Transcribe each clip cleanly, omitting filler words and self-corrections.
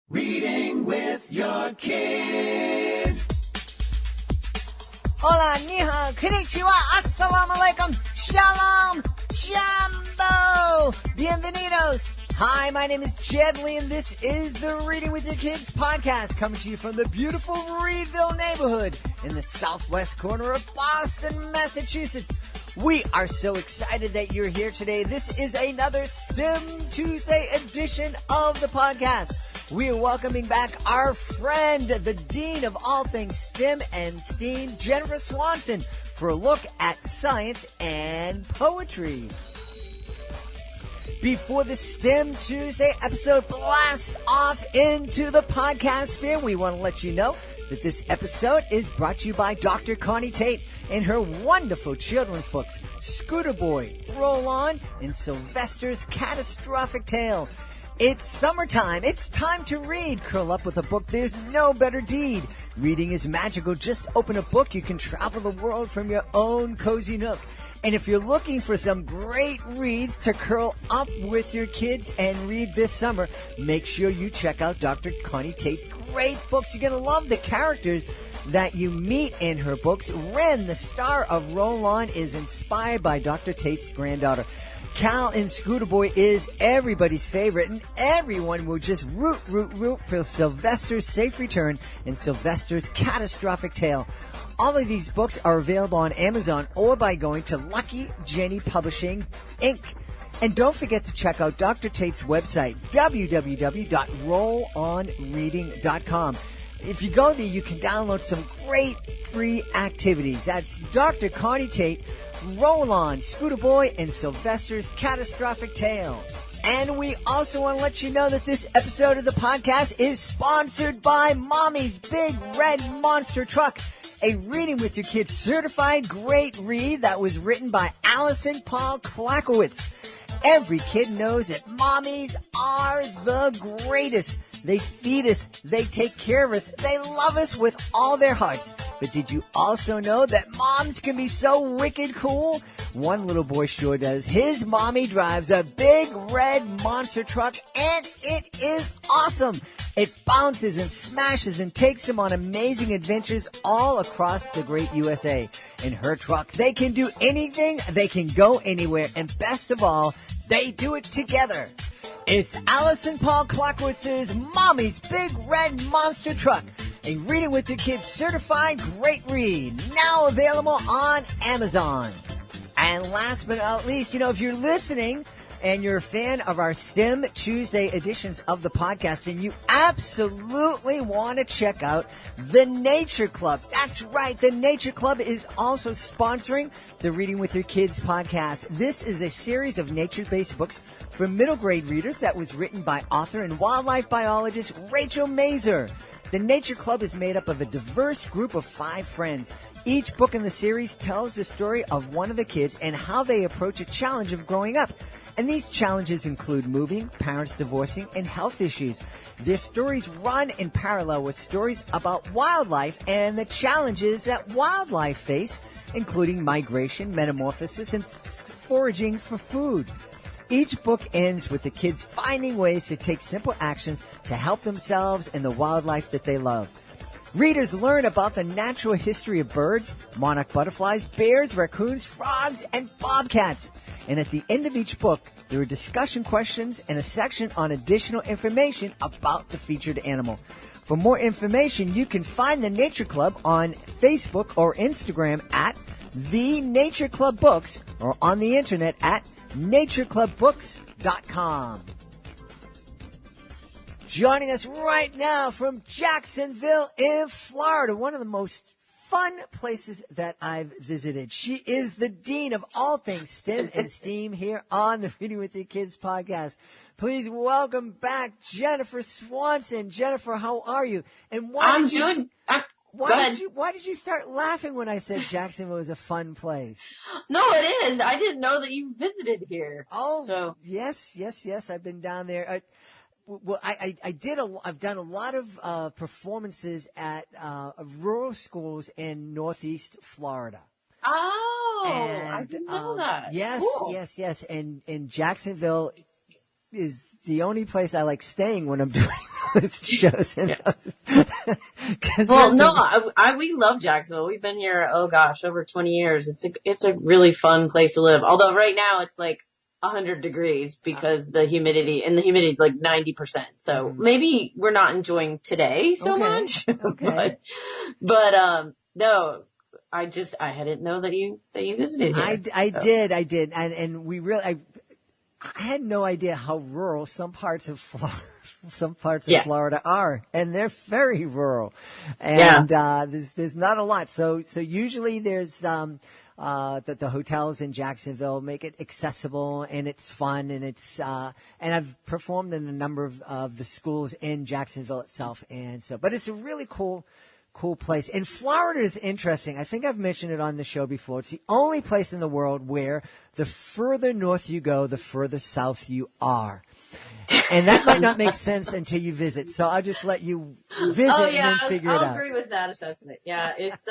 Reading with your kids. Hola, ni hao, konnichiwa, assalamu alaikum, shalom, jambo, bienvenidos. Hi, my name is Jed Lee, and this is the Reading with Your Kids podcast, coming to you from the beautiful Reedville neighborhood in the southwest corner of Boston, Massachusetts. We are so excited that you're here today. This is another STEM Tuesday edition of the podcast. We are welcoming back our friend, the Dean of all things STEM and STEAM, Jennifer Swanson, for a look at science and poetry. Before the STEM Tuesday episode blasts off into the podcast sphere, we want to let you know that this episode is brought to you by Dr. Connie Tate and her wonderful children's books, Scooter Boy, Roll On, and Sylvester's Catastrophic Tale. It's summertime. It's time to read. Curl up with a book. There's no better deed. Reading is magical. Just open a book. You can travel the world from your own cozy nook. And if you're looking for some great reads to curl up with your kids and read this summer, make sure you check out Dr. Connie Tate's great books. You're going to love the characters that you meet in her books. Ren, the star of Roll On, is inspired by Dr. Tate's granddaughter. Cal in Scooter Boy is everybody's favorite, and everyone will just root for Sylvester's safe return and Sylvester's catastrophic tale. All of these books are available on Amazon or by going to Lucky Jenny Publishing, Inc. And don't forget to check out Dr. Tate's website, www.rollonreading.com. If you go there, you can download some great free activities. That's Dr. Connie Tate, Roll On, Scooter Boy, and Sylvester's Catastrophic Tale. And we also want to let you know that this episode of the podcast is sponsored by Mommy's Big Red Monster Truck, a Reading with Your Kids certified great read that was written by Allison Paul Klakowitz. Every kid knows that mommies are the greatest. They feed us, they take care of us, they love us with all their hearts. But did you also know that moms can be so wicked cool? One little boy sure does. His mommy drives a big red monster truck, and it is awesome. It bounces and smashes and takes him on amazing adventures all across the great USA. In her truck, they can do anything, they can go anywhere, and best of all, they do it together. It's Allison Paul Klokowitz's Mommy's Big Red Monster Truck, a Reading with Your Kids certified great read, now available on Amazon. And last but not least, if you're listening and you're a fan of our STEM Tuesday editions of the podcast, and you absolutely want to check out the Nature Club. That's right, the Nature Club is also sponsoring the Reading with Your Kids podcast. This is a series of nature-based books for middle grade readers that was written by author and wildlife biologist Rachel Mazer. The Nature Club is made up of a diverse group of 5 friends. Each book in the series tells the story of one of the kids and how they approach a challenge of growing up. And these challenges include moving, parents divorcing, and health issues. Their stories run in parallel with stories about wildlife and the challenges that wildlife face, including migration, metamorphosis, and foraging for food. Each book ends with the kids finding ways to take simple actions to help themselves and the wildlife that they love. Readers learn about the natural history of birds, monarch butterflies, bears, raccoons, frogs, and bobcats. And at the end of each book, there are discussion questions and a section on additional information about the featured animal. For more information, you can find the Nature Club on Facebook or Instagram at The Nature Club Books or on the internet at natureclubbooks.com. Joining us right now from Jacksonville in Florida, one of the most fun places that I've visited. She is the Dean of all things STEM and STEAM here on the Reading with Your Kids podcast. Please welcome back Jennifer Swanson. Jennifer, how are you? And why did you start laughing when I said Jacksonville was a fun place? No, it is. I didn't know that you visited here. Oh, so. Yes. I've been down there. I've done a lot of performances at rural schools in Northeast Florida. Oh, and, I didn't know that. Yes, cool. yes. And Jacksonville is the only place I like staying when I'm doing those shows. And well, no, we love Jacksonville. We've been here, oh gosh, over 20 years. It's a really fun place to live. Although right now it's like 100 degrees because the humidity is like 90%. So maybe we're not enjoying today so much. Okay. but no, I didn't know that you visited here. I did. And we really, I had no idea how rural some parts of Florida are, and they're very rural. And there's not a lot. So usually there's the hotels in Jacksonville make it accessible, and it's fun, and it's and I've performed in a number of the schools in Jacksonville itself, and so, but it's a really cool place. And Florida is interesting. I think I've mentioned it on the show before. It's the only place in the world where the further north you go, the further south you are. And that might not make sense until you visit. So I'll just let you visit and then figure it out. I'll agree with that assessment. Yeah, it's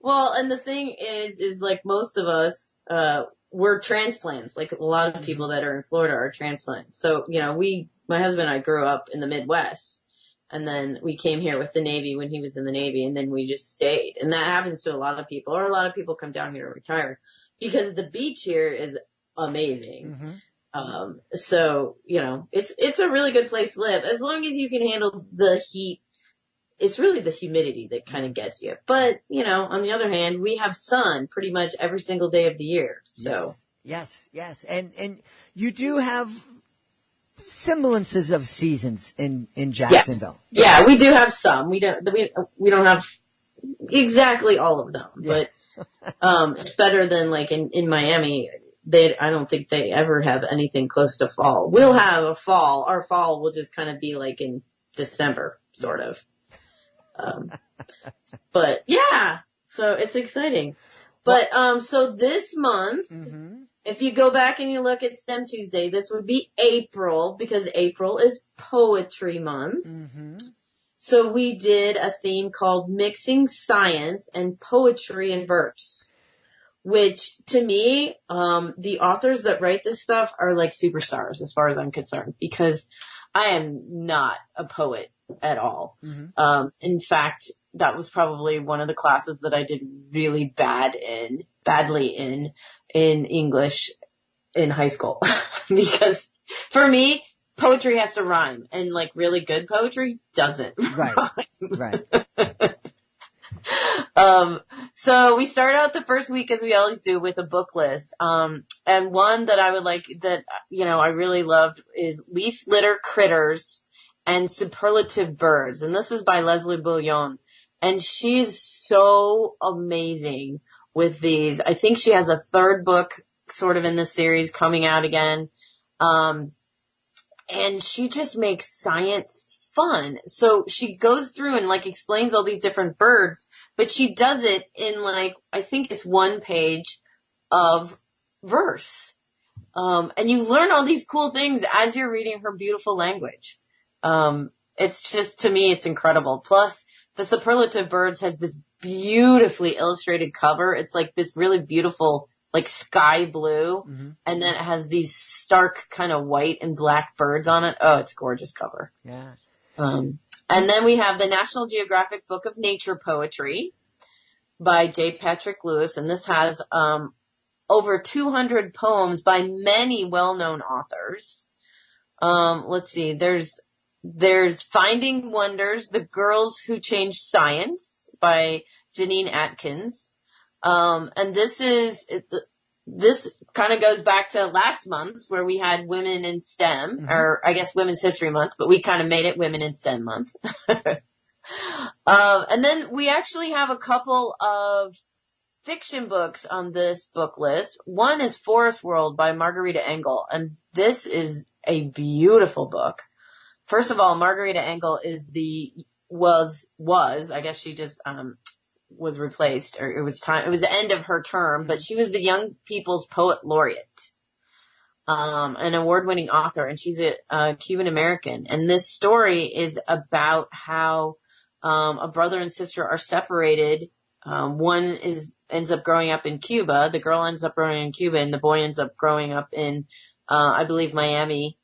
well, and the thing is like most of us we're transplants. Like a lot of people that are in Florida are transplants. So, my husband and I grew up in the Midwest. And then we came here with the Navy when he was in the Navy, and then we just stayed. And that happens to a lot of people, or a lot of people come down here to retire because the beach here is amazing. So, it's a really good place to live as long as you can handle the heat. It's really the humidity that kind of gets you. But, on the other hand, we have sun pretty much every single day of the year. So yes. And you do have semblances of seasons in Jacksonville. Yes. Yeah, we do have some. We don't have exactly all of them, but it's better than like in Miami. I don't think they ever have anything close to fall. We'll have a fall. Our fall will just kind of be like in December, sort of. But yeah, so it's exciting. But so this month. If you go back and you look at STEM Tuesday, this would be April because April is Poetry Month. So we did a theme called Mixing Science and Poetry and Verse, which to me, the authors that write this stuff are like superstars as far as I'm concerned, because I am not a poet at all. In fact, that was probably one of the classes that I did really badly in English in high school. Because for me, poetry has to rhyme, and like really good poetry doesn't Right. So we start out the first week, as we always do, with a book list. And one that I would like that, I really loved is Leaf Litter Critters and Superlative Birds. And this is by Leslie Bouillon. And she's so amazing with these. I think she has a third book sort of in the series coming out again. And she just makes science fun. So she goes through and like explains all these different birds, but she does it in like, I think it's 1 page of verse. And you learn all these cool things as you're reading her beautiful language. It's just, to me, it's incredible. Plus, the Superlative Birds has this beautifully illustrated cover. It's like this really beautiful, like sky blue. And then it has these stark kind of white and black birds on it. Oh, it's a gorgeous cover. Yeah. And then we have the National Geographic Book of Nature Poetry by J. Patrick Lewis. And this has, over 200 poems by many well-known authors. Let's see. There's Finding Wonders, The Girls Who Changed Science by Janine Atkins. And this kind of goes back to last month's where we had Women in STEM, or I guess Women's History Month, but we kind of made it Women in STEM Month. And then we actually have a couple of fiction books on this book list. One is Forest World by Margarita Engel, and this is a beautiful book. First of all, Margarita Engel was, I guess she just, was replaced, or it was the end of her term, but she was the Young People's Poet Laureate, an award-winning author, and she's a Cuban American. And this story is about how, a brother and sister are separated. One ends up growing up in Cuba. The girl ends up growing in Cuba, and the boy ends up growing up in, I believe, Miami.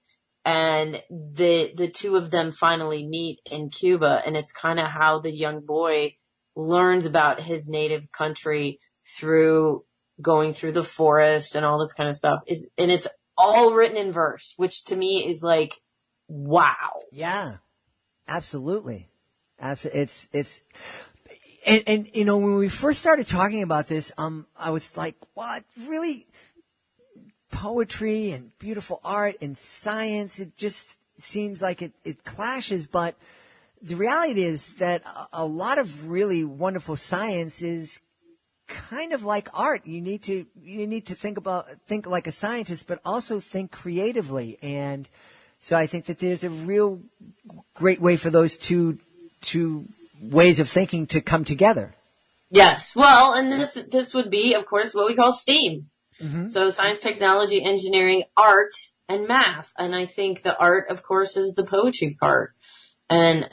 and the two of them finally meet in Cuba, and it's kind of how the young boy learns about his native country through going through the forest and all this kind of stuff. And it's all written in verse, which to me is like, wow. Yeah, absolutely. It's and you know, when we first started talking about this, I was like, what, really? Poetry and beautiful art and science, it just seems like it clashes, but the reality is that a lot of really wonderful science is kind of like art. You need to think like a scientist, but also think creatively. And so I think that there's a real great way for those two ways of thinking to come together. Yes. Well, and this would be, of course, what we call STEAM. Mm-hmm. So science, technology, engineering, art, and math. And I think the art, of course, is the poetry part. And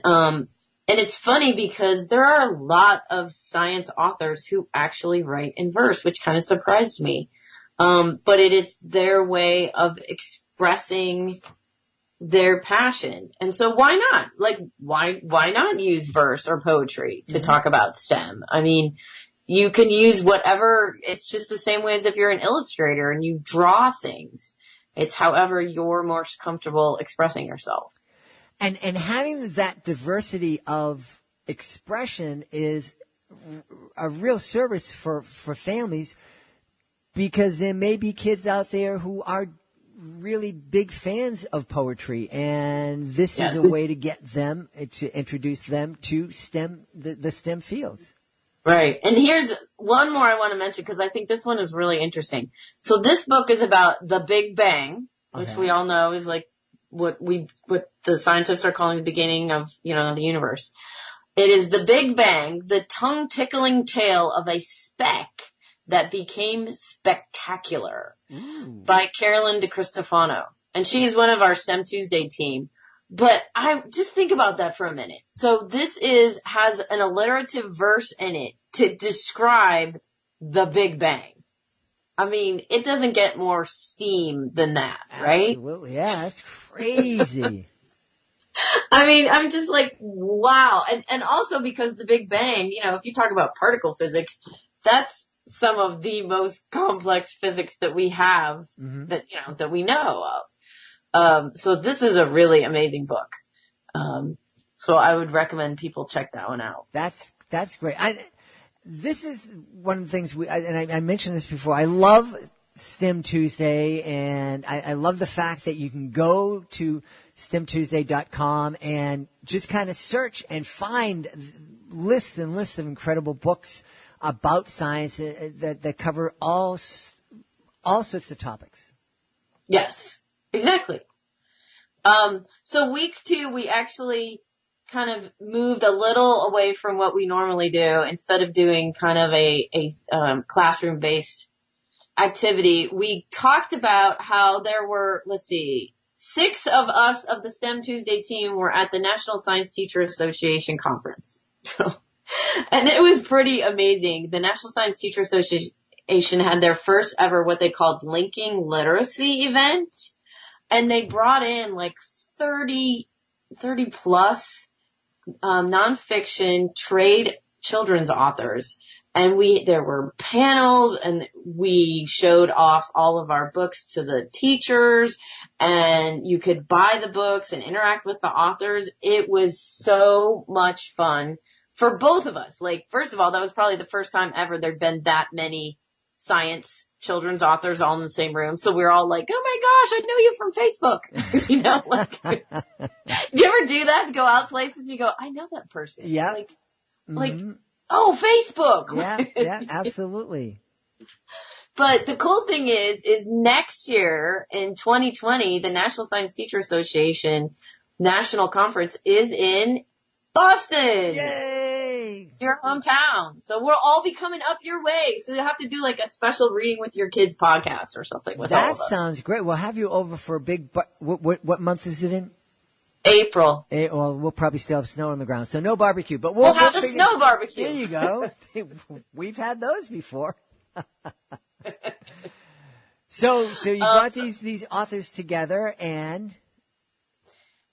it's funny because there are a lot of science authors who actually write in verse, which kind of surprised me. But it is their way of expressing their passion. And so why not? Like, why not use verse or poetry to talk about STEM? I mean, you can use whatever. It's just the same way as if you're an illustrator and you draw things. It's however you're most comfortable expressing yourself. And having that diversity of expression is a real service for families, because there may be kids out there who are really big fans of poetry, and this is a way to get them, to introduce them to the STEM fields. Right. And here's one more I want to mention, because I think this one is really interesting. So this book is about the Big Bang, which we all know is like what the scientists are calling the beginning of, the universe. It is the Big Bang, the tongue-tickling tale of a speck that became spectacular, by Carolyn DeCristofano. And she's one of our STEM Tuesday team. But I just think about that for a minute. So this has an alliterative verse in it to describe the Big Bang. I mean, it doesn't get more steam than that, right? Absolutely. Yeah, that's crazy. I mean, I'm just like, wow. And also because the Big Bang, if you talk about particle physics, that's some of the most complex physics that we have, that we know of. So this is a really amazing book. So I would recommend people check that one out. That's great. This is one of the things I mentioned this before. I love STEM Tuesday, and I love the fact that you can go to STEMTuesday.com and just kind of search and find lists and lists of incredible books about science that cover all sorts of topics. Yes. Exactly. So week 2, we actually kind of moved a little away from what we normally do. Instead of doing kind of a classroom-based activity, we talked about how there were, 6 of us of the STEM Tuesday team were at the National Science Teacher Association conference. And it was pretty amazing. The National Science Teacher Association had their first ever what they called linking literacy event. And they brought in like 30 plus nonfiction trade children's authors. And there were panels, and we showed off all of our books to the teachers, and you could buy the books and interact with the authors. It was so much fun for both of us. Like, first of all, that was probably the first time ever there'd been that many science children's authors all in the same room. So we were all like, oh my gosh, I know you from Facebook. Do you ever do that? Go out places and you go, I know that person. Yeah. Like, oh, Facebook. Yeah, absolutely. But the cool thing is next year in 2020, the National Science Teacher Association National Conference is in Boston. Yay! Your hometown. So we'll all be coming up your way. So you'll have to do like a special reading with your kids podcast or something with all of us. That sounds great. We'll have you over for a big, what month is it in? April. Well, we'll probably still have snow on the ground, so no barbecue. But we'll have a snow barbecue. There you go. We've had those before. So you brought these authors together, and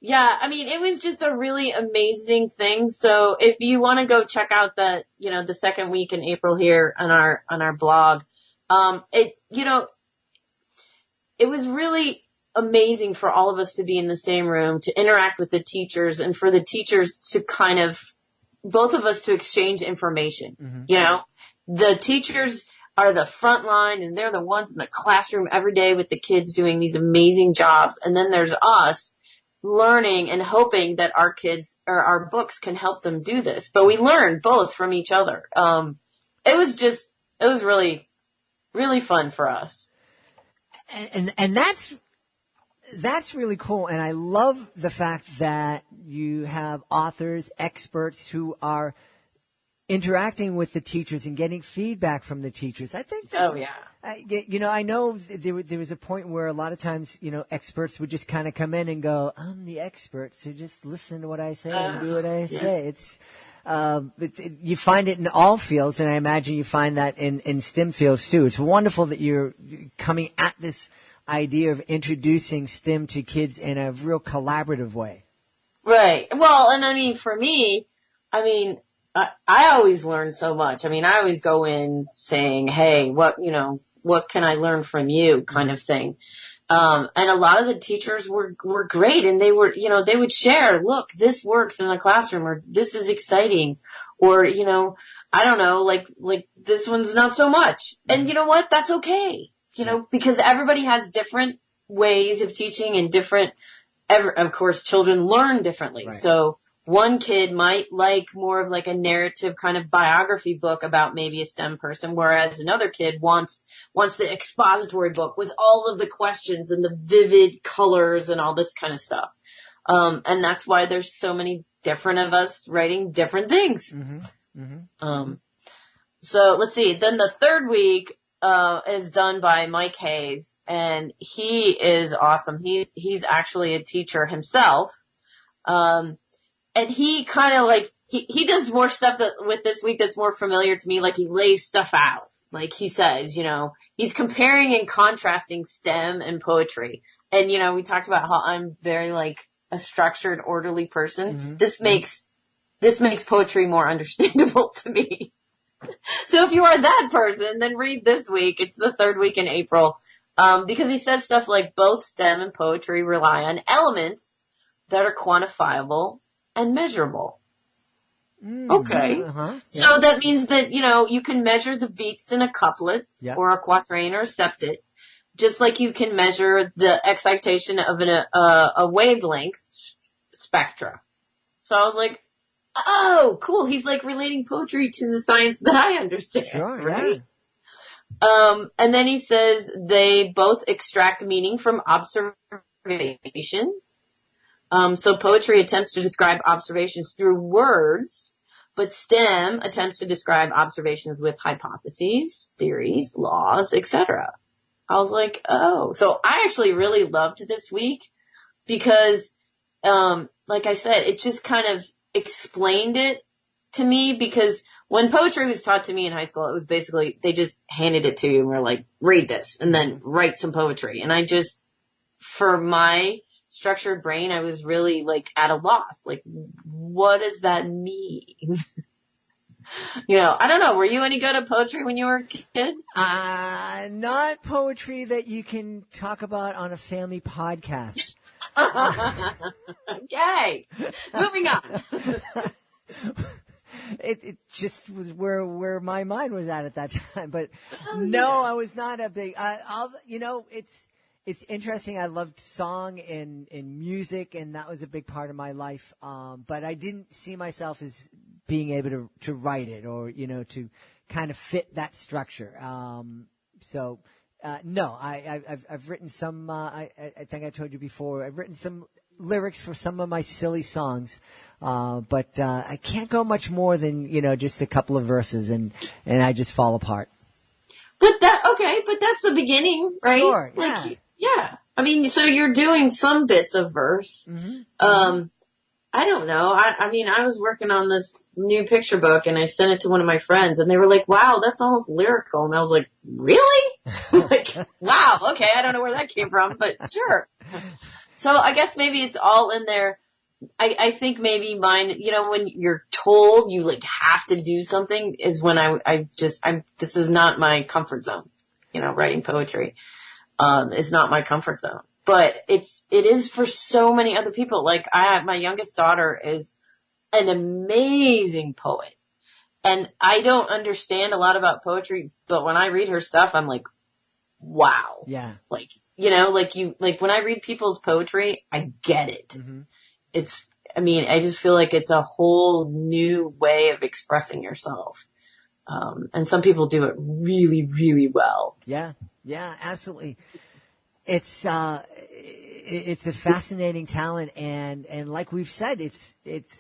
Yeah, I mean, it was just a really amazing thing. So if you want to go check out the second week in April here on our blog, it was really amazing for all of us to be in the same room, to interact with the teachers, and for the teachers to both of us to exchange information. Mm-hmm. The teachers are the front line, and they're the ones in the classroom every day with the kids doing these amazing jobs. And then there's us learning and hoping that our kids or our books can help them do this. But we learn both from each other. It was really, really fun for us. And that's really cool. And I love the fact that you have authors, experts who are interacting with the teachers and getting feedback from the teachers. I think that, oh yeah. I know there was a point where a lot of times, experts would just kind of come in and go, I'm the expert, so just listen to what I say and do what I say. It's, you find it in all fields, and I imagine you find that in STEM fields too. It's wonderful that you're coming at this idea of introducing STEM to kids in a real collaborative way. Right. Well, and I mean, for me, I always learn so much. I mean, I always go in saying, hey, what can I learn from you kind of thing. And a lot of the teachers were great, and they would share, look, this works in the classroom, or this is exciting, or, I don't know, like this one's not so much. And you know what? That's okay. Because everybody has different ways of teaching and of course, children learn differently. Right. So one kid might like more of like a narrative kind of biography book about maybe a STEM person, whereas another kid wants the expository book with all of the questions and the vivid colors and all this kind of stuff. And that's why there's so many different of us writing different things. Mm-hmm. Mm-hmm. So let's see. Then the third week is done by Mike Hayes, and he is awesome. He's actually a teacher himself. And he kind of like, he does more stuff with this week that's more familiar to me. Like he lays stuff out. Like he says, he's comparing and contrasting STEM and poetry. And, we talked about how I'm very like a structured, orderly person. Mm-hmm. This makes poetry more understandable to me. So if you are that person, then read this week. It's the third week in April. Because he says stuff like both STEM and poetry rely on elements that are quantifiable and measurable. Okay. Uh-huh. Yeah. So that means that, you can measure the beats in a couplet or a quatrain or a septet, just like you can measure the excitation of a wavelength spectra. So I was like, oh, cool. He's like relating poetry to the science that I understand. Sure, right? Yeah. And then he says they both extract meaning from observation. So poetry attempts to describe observations through words, but STEM attempts to describe observations with hypotheses, theories, laws, etc. I was like, oh. So I actually really loved this week because, like I said, it just kind of explained it to me, because when poetry was taught to me in high school, it was basically, they just handed it to you and were like, read this and then write some poetry. And I just, for my structured brain, I was really like at a loss. Like, what does that mean? I don't know. Were you any good at poetry when you were a kid? Not poetry that you can talk about on a family podcast. Okay. Moving on. It just was where my mind was at that time. But no, I was not a big, it's interesting. I loved song and music, and that was a big part of my life. But I didn't see myself as being able to write it or, to kind of fit that structure. No, I've written some, I think I told you before, I've written some lyrics for some of my silly songs. But I can't go much more than, just a couple of verses and I just fall apart. But that's the beginning, right? Sure, yeah. Like, yeah. I mean, so you're doing some bits of verse. Mm-hmm. I don't know. I was working on this new picture book and I sent it to one of my friends and they were like, wow, that's almost lyrical. And I was like, really? Like, wow. Okay. I don't know where that came from, but sure. So I guess maybe it's all in there. I think maybe mine, when you're told you like have to do something is when this is not my comfort zone. Writing poetry, is not my comfort zone, but it is for so many other people. Like my youngest daughter is an amazing poet, and I don't understand a lot about poetry, but when I read her stuff, I'm like, wow. Yeah. Like when I read people's poetry, I get it. Mm-hmm. I just feel like it's a whole new way of expressing yourself. And some people do it really, really well. Yeah. Yeah, absolutely. It's a fascinating talent. And like we've said,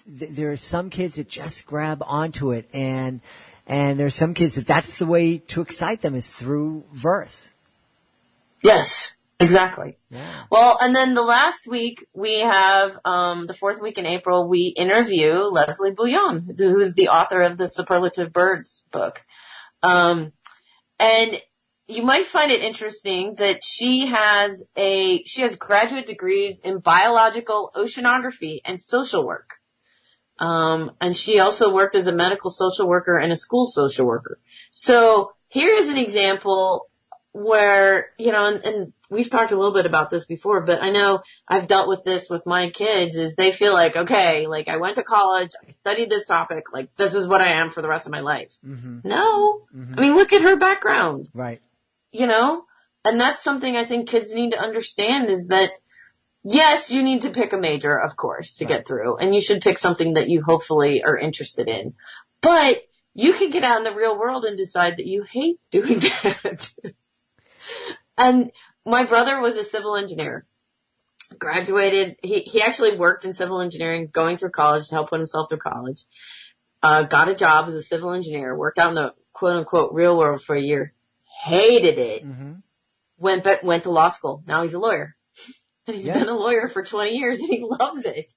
there are some kids that just grab onto it. And there are some kids that's the way to excite them is through verse. Yes. Exactly. Yeah. Well, and then the last week we have, the fourth week in April, we interview Leslie Bouillon, who's the author of the Superlative Birds book. And you might find it interesting that she has graduate degrees in biological oceanography and social work. And she also worked as a medical social worker and a school social worker. So here is an example where, and we've talked a little bit about this before, but I know I've dealt with this with my kids is they feel like, okay, like I went to college, I studied this topic, like this is what I am for the rest of my life. Mm-hmm. No. Mm-hmm. I mean, look at her background. Right. And that's something I think kids need to understand is that, yes, you need to pick a major, of course, to get through, and you should pick something that you hopefully are interested in. But you can get out in the real world and decide that you hate doing that. And my brother was a civil engineer, graduated. He actually worked in civil engineering, going through college to help put himself through college. Got a job as a civil engineer, worked out in the quote unquote real world for a year, hated it, went to law school. Now he's a lawyer. And he's been a lawyer for 20 years and he loves it.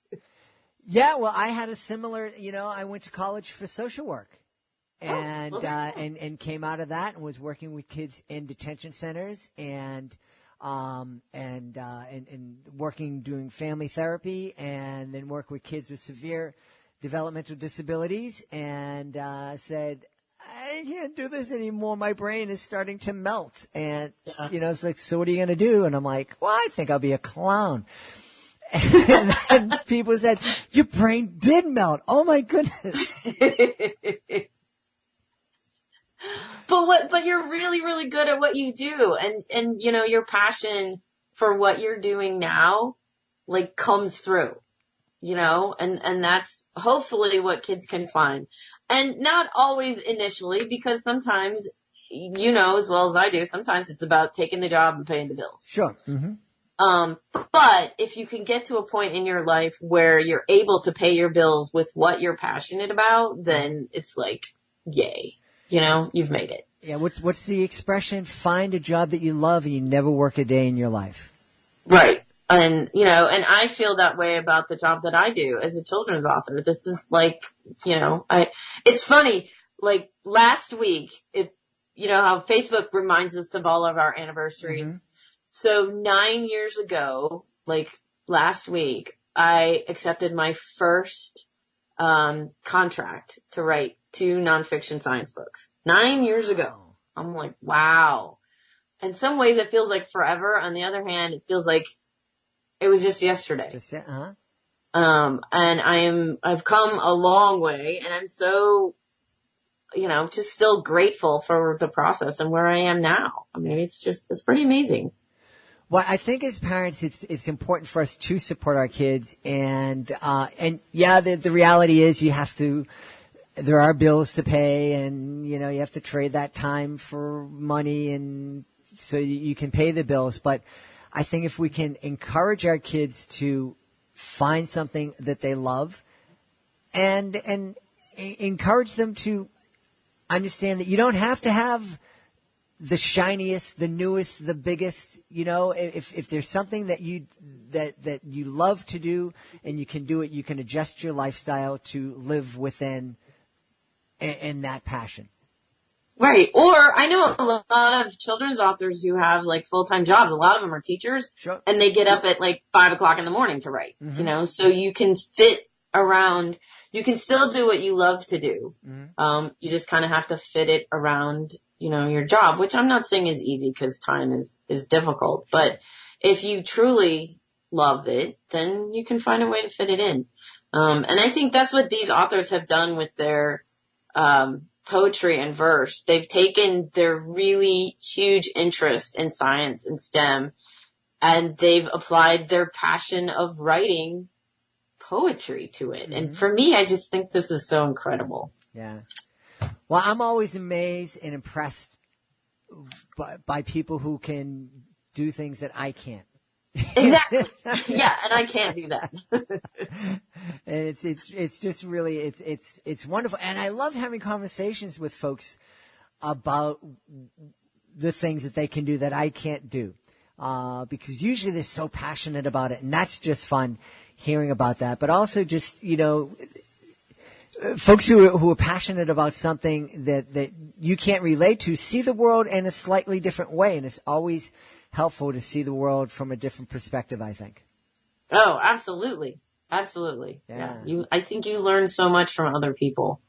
Yeah, well, I had a similar, I went to college for social work. And and came out of that and was working with kids in detention centers and working doing family therapy and then work with kids with severe developmental disabilities and said I can't do this anymore. My brain is starting to melt and it's like, so what are you gonna do? And I'm like, well, I think I'll be a clown. And then people said, your brain did melt. Oh my goodness. But you're really, really good at what you do. And your passion for what you're doing now, like, comes through, and that's hopefully what kids can find. And not always initially, because sometimes, as well as I do, sometimes it's about taking the job and paying the bills. Sure. Mm-hmm. But if you can get to a point in your life where you're able to pay your bills with what you're passionate about, then it's like, yay. You've made it. Yeah, what's the expression? Find a job that you love and you never work a day in your life. Right. And, and I feel that way about the job that I do as a children's author. This is like, it's funny, like last week, how Facebook reminds us of all of our anniversaries. Mm-hmm. So 9 years ago, like last week, I accepted my first, contract to write 2 nonfiction science books 9 years ago. I'm like, wow. In some ways it feels like forever. On the other hand, it feels like it was just yesterday. And I've come a long way and I'm so, just still grateful for the process and where I am now. I mean, it's pretty amazing. Well, I think as parents, it's important for us to support our kids and the reality is there are bills to pay and, you have to trade that time for money and so you can pay the bills. But I think if we can encourage our kids to find something that they love and encourage them to understand that you don't have to have the shiniest, the newest, the biggest, if there's something that you love to do and you can do it, you can adjust your lifestyle to live within and that passion. Right. Or I know a lot of children's authors who have like full-time jobs. A lot of them are teachers, Sure. and they get up at like 5 o'clock in the morning to write, so you can fit around, you can still do what you love to do. You just kind of have to fit it around, your job, which I'm not saying is easy because time is difficult, but if you truly love it, then you can find a way to fit it in. And I think that's what these authors have done with their, poetry and verse. They've taken their really huge interest in science and STEM, and they've applied their passion of writing poetry to it. And for me, I just think this is so incredible. Yeah. Well, I'm always amazed and impressed by people who can do things that I can't. Exactly. Yeah, and I can't do that. And it's just really it's wonderful, and I love having conversations with folks about the things that they can do that I can't do, because usually they're so passionate about it, and that's just fun hearing about that. But also just folks who are passionate about something that you can't relate to see the world in a slightly different way, and it's always helpful to see the world from a different perspective, I think. Oh, absolutely. Absolutely. Yeah. I think you learn so much from other people.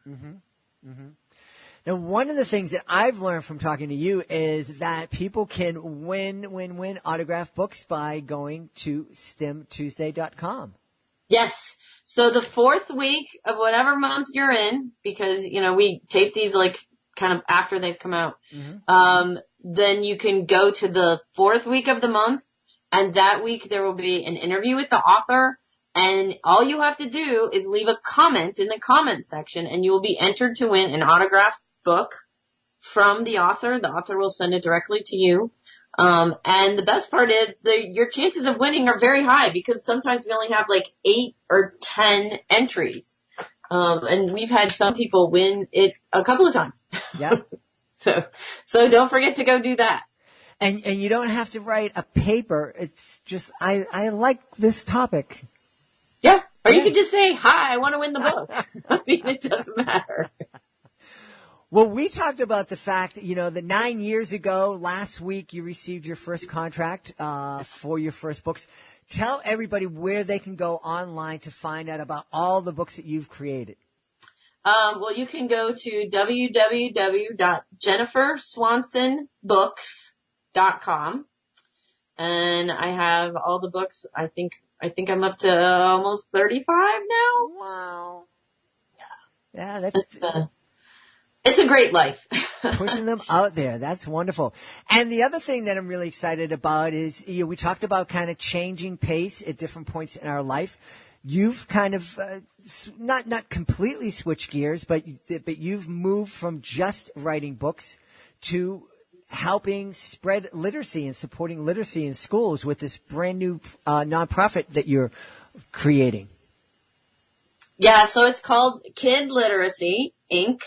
Now, one of the things that I've learned from talking to you is that people can win autographed books by going to stemtuesday.com. Yes. So the fourth week of whatever month you're in, because, we tape these like kind of after they've come out, then you can go to the fourth week of the month, and that week there will be an interview with the author, and all you have to do is leave a comment in the comment section, and you will be entered to win an autographed book from the author. The author will send it directly to you. And the best part is your chances of winning are very high, because sometimes we only have like 8 or 10 entries. And we've had some people win it a couple of times. Yeah. So don't forget to go do that. And you don't have to write a paper. It's just, I like this topic. Yeah. Or you could just say, hi, I want to win the book. I mean, it doesn't matter. Well, we talked about the fact, that 9 years ago, last week, you received your first contract for your first books. Tell everybody where they can go online to find out about all the books that you've created. Well, you can go to www.jenniferswansonbooks.com, and I have all the books. I think I'm up to almost 35 now. Wow. Yeah, it's a great life. Pushing them out there. That's wonderful. And the other thing that I'm really excited about is, we talked about kind of changing pace at different points in our life. You've kind of not completely switched gears, but you've moved from just writing books to helping spread literacy and supporting literacy in schools with this brand new nonprofit that you're creating. Yeah, so it's called Kid Literacy Inc.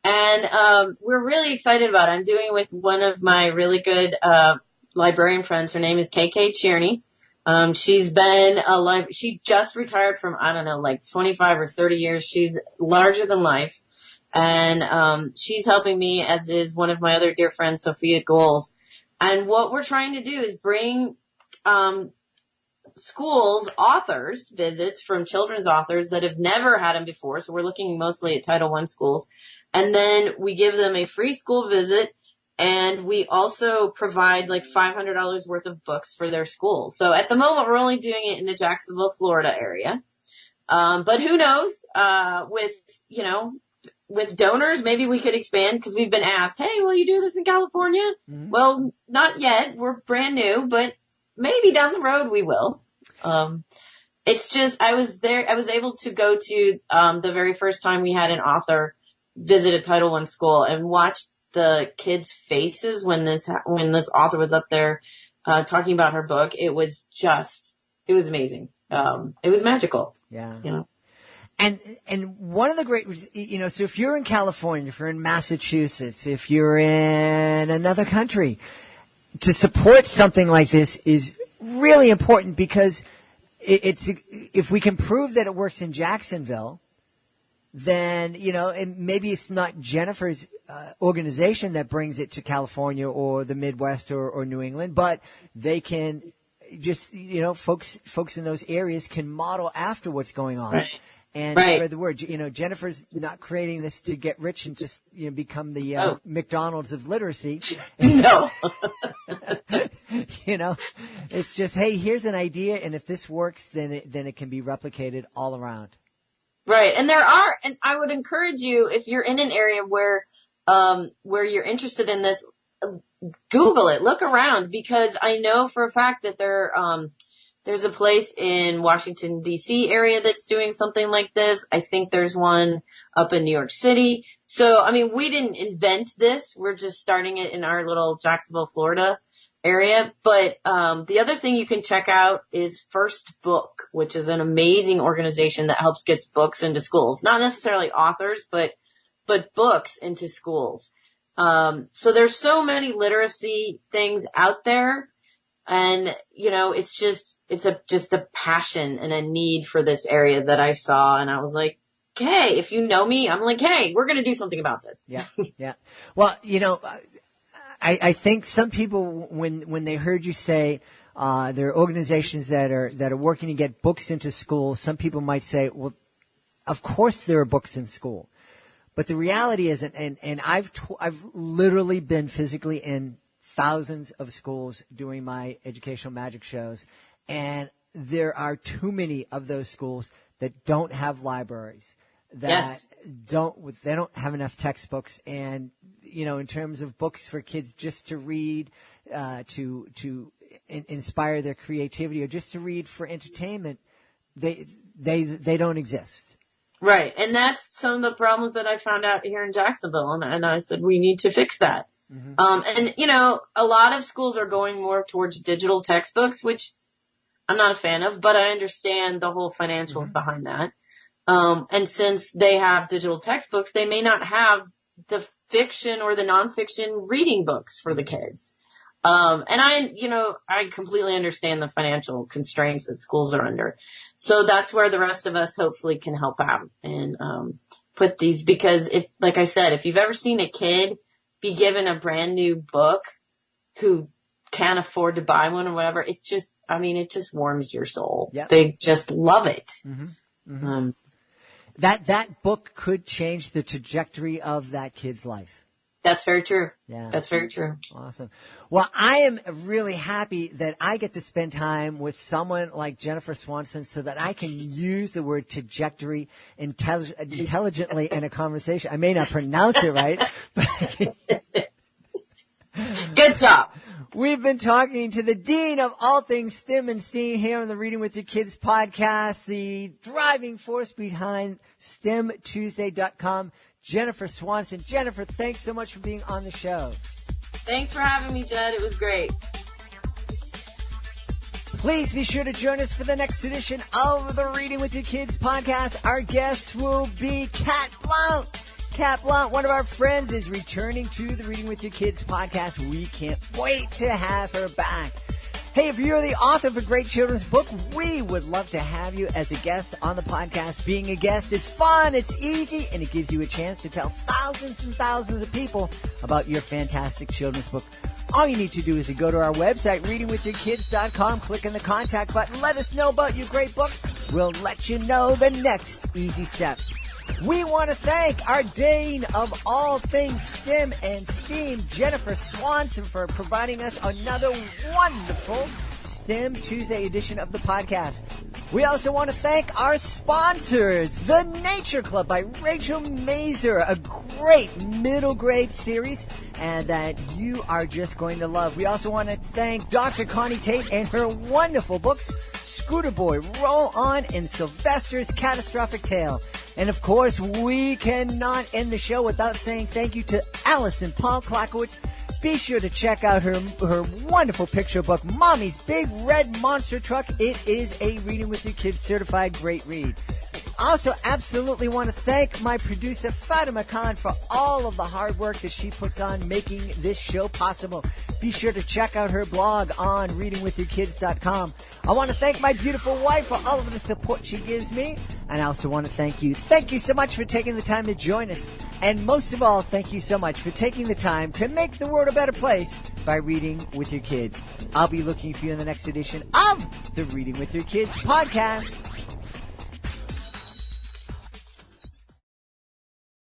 And we're really excited about it. I'm doing it with one of my really good librarian friends. Her name is KK Tierney. She's been she just retired from, I don't know, like 25 or 30 years. She's larger than life. And, she's helping me, as is one of my other dear friends, Sophia Goals. And what we're trying to do is bring, schools, authors, visits from children's authors that have never had them before. So we're looking mostly at Title I schools. And then we give them a free school visit. And we also provide like $500 worth of books for their school. So at the moment, we're only doing it in the Jacksonville, Florida area. But who knows, with donors, maybe we could expand, because we've been asked, hey, will you do this in California? Mm-hmm. Well, not yet. We're brand new, but maybe down the road we will. It's just, I was able to go to, the very first time we had an author visit a Title I school and watch the kids' faces when this author was up there talking about her book. It was amazing. It was magical. Yeah. And one of the great, so if you're in California, if you're in Massachusetts, if you're in another country, to support something like this is really important, because if we can prove that it works in Jacksonville, then, and maybe it's not Jennifer's organization that brings it to California or the Midwest or New England, but they can just, folks in those areas can model after what's going on. Right. And spread the word. Jennifer's not creating this to get rich and just become the McDonald's of literacy. No. It's just, hey, here's an idea, and if this works, then it can be replicated all around. Right, and I would encourage you, if you're in an area where you're interested in this, Google it, look around, because I know for a fact that there's a place in Washington, D.C. area that's doing something like this. I think there's one up in New York City. So, we didn't invent this. We're just starting it in our little Jacksonville, Florida area. But the other thing you can check out is First Book, which is an amazing organization that helps get books into schools. Not necessarily authors, but books into schools. So there's so many literacy things out there. And, it's just a passion and a need for this area that I saw. And I was like, okay, if you know me, I'm like, hey, we're going to do something about this. Yeah. Yeah. Well, I think some people, when they heard you say, there are organizations that are working to get books into schools, some people might say, well, of course there are books in school. But the reality is, and I've literally been physically in thousands of schools doing my educational magic shows, and there are too many of those schools that don't have libraries, that they don't have enough textbooks, and in terms of books for kids just to read, to inspire their creativity, or just to read for entertainment, they don't exist. Right, and that's some of the problems that I found out here in Jacksonville, and I said we need to fix that. Mm-hmm. And a lot of schools are going more towards digital textbooks, which I'm not a fan of, but I understand the whole financials behind that. And since they have digital textbooks, they may not have the fiction or the nonfiction reading books for the kids. And I completely understand the financial constraints that schools are under. So that's where the rest of us hopefully can help out and, put these, because like I said, if you've ever seen a kid be given a brand new book who can't afford to buy one or whatever, it just warms your soul. Yep. They just love it. Mm-hmm. Mm-hmm. That book could change the trajectory of that kid's life. That's very true. Yeah. That's very true. Awesome. Well, I am really happy that I get to spend time with someone like Jennifer Swanson so that I can use the word trajectory intelligently in a conversation. I may not pronounce it right, but good job. We've been talking to the Dean of all things STEM and STEAM here on the Reading with Your Kids podcast, the driving force behind STEMTuesday.com, Jennifer Swanson. Jennifer, thanks so much for being on the show. Thanks for having me, Jed. It was great. Please be sure to join us for the next edition of the Reading with Your Kids podcast. Our guest will be Kat Blount. Kat Blount, one of our friends, is returning to the Reading with Your Kids podcast. We can't wait to have her back. Hey, if you're the author of a great children's book, we would love to have you as a guest on the podcast. Being a guest is fun, it's easy, and it gives you a chance to tell thousands and thousands of people about your fantastic children's book. All you need to do is to go to our website, readingwithyourkids.com, click on the contact button, let us know about your great book. We'll let you know the next easy steps. We want to thank our Dean of all things STEM and STEAM, Jennifer Swanson, for providing us another wonderful STEM Tuesday edition of the podcast. We also want to thank our sponsors, The Nature Club by Rachel Mazer, a great middle grade series and that you are just going to love. We also want to thank Dr. Connie Tate and her wonderful books, Scooter Boy, Roll On, and Sylvester's Catastrophic Tale. And of course, we cannot end the show without saying thank you to Allison Paul Klakowitz. Be sure to check out her wonderful picture book, Mommy's Big Red Monster Truck. It is a Reading with Your Kids certified great read. Also, absolutely want to thank my producer, Fatima Khan, for all of the hard work that she puts on making this show possible. Be sure to check out her blog on readingwithyourkids.com. I want to thank my beautiful wife for all of the support she gives me. And I also want to thank you. Thank you so much for taking the time to join us. And most of all, thank you so much for taking the time to make the world a better place by reading with your kids. I'll be looking for you in the next edition of the Reading with Your Kids podcast.